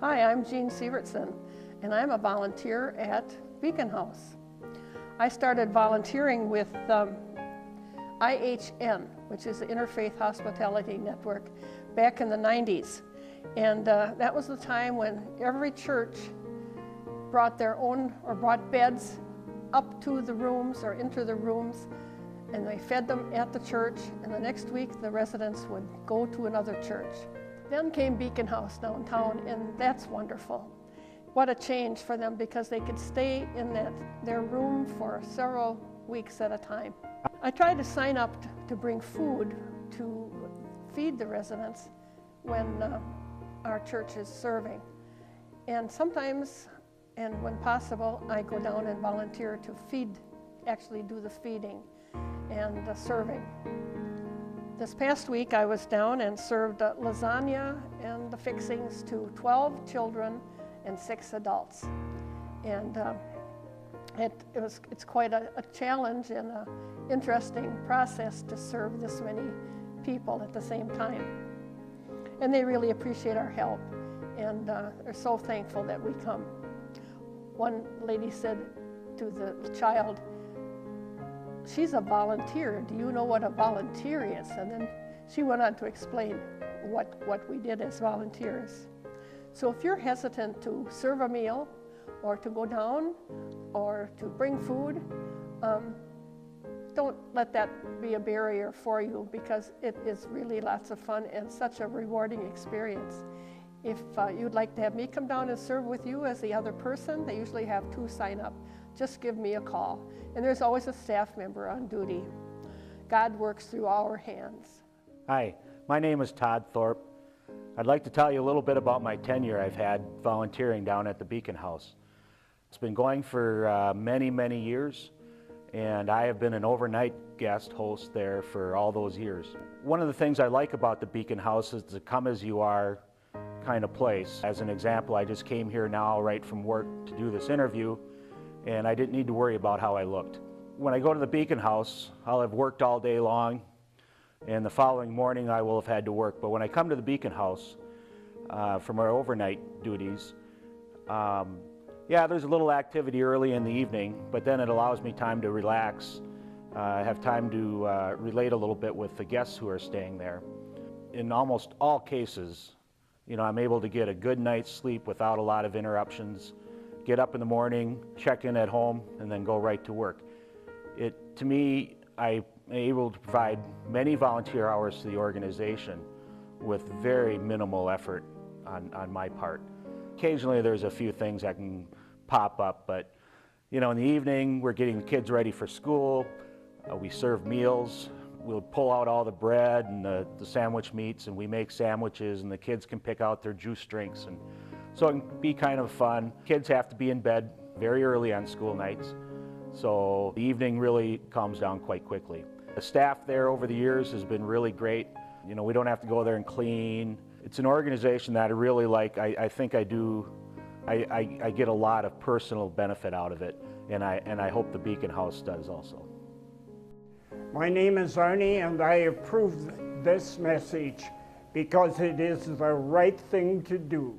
Hi, I'm Jean Sievertson, and I'm a volunteer at Beacon House. I started volunteering with IHN, which is the Interfaith Hospitality Network, back in the 90s. And that was the time when every church brought their own, or brought beds up to the rooms or into the rooms, and they fed them at the church, and the next week the residents would go to another church. Then came Beacon House downtown, and that's wonderful. What a change for them, because they could stay in their room for several weeks at a time. I tried to sign up to bring food to feed the residents when our church is serving. And sometimes, and when possible, I go down and volunteer to actually do the feeding and the serving. This past week I was down and served lasagna and the fixings to 12 children and 6 adults. And it's quite a challenge and an interesting process to serve this many people at the same time. And they really appreciate our help, and are so thankful that we come. One lady said to the child, "She's a volunteer. Do you know what a volunteer is?" And then she went on to explain what we did as volunteers. So if you're hesitant to serve a meal, or to go down, or to bring food, don't let that be a barrier for you, because it is really lots of fun and such a rewarding experience. If you'd like to have me come down and serve with you as the other person, they usually have 2 sign up. Just give me a call. And there's always a staff member on duty. God works through our hands. Hi, my name is Todd Thorpe. I'd like to tell you a little bit about my tenure I've had volunteering down at the Beacon House. It's been going for many, many years, and I have been an overnight guest host there for all those years. One of the things I like about the Beacon House is the come as you are kind of place. As an example, I just came here now right from work to do this interview, and I didn't need to worry about how I looked. When I go to the Beacon House, I'll have worked all day long, and the following morning I will have had to work. But when I come to the Beacon House from our overnight duties, yeah, there's a little activity early in the evening, but then it allows me time to relax, have time to relate a little bit with the guests who are staying there. In almost all cases, you know, I'm able to get a good night's sleep without a lot of interruptions, get up in the morning, check in at home, and then go right to work. To me, I'm able to provide many volunteer hours to the organization with very minimal effort on my part. Occasionally there's a few things that can pop up, but you know, in the evening we're getting the kids ready for school, we serve meals, we'll pull out all the bread and the sandwich meats, and we make sandwiches, and the kids can pick out their juice drinks, and so it can be kind of fun. Kids have to be in bed very early on school nights, so the evening really calms down quite quickly. The staff there over the years has been really great. You know, we don't have to go there and clean. It's an organization that I really like. I think I get a lot of personal benefit out of it, and I hope the Beacon House does also. My name is Arnie, and I approve this message because it is the right thing to do.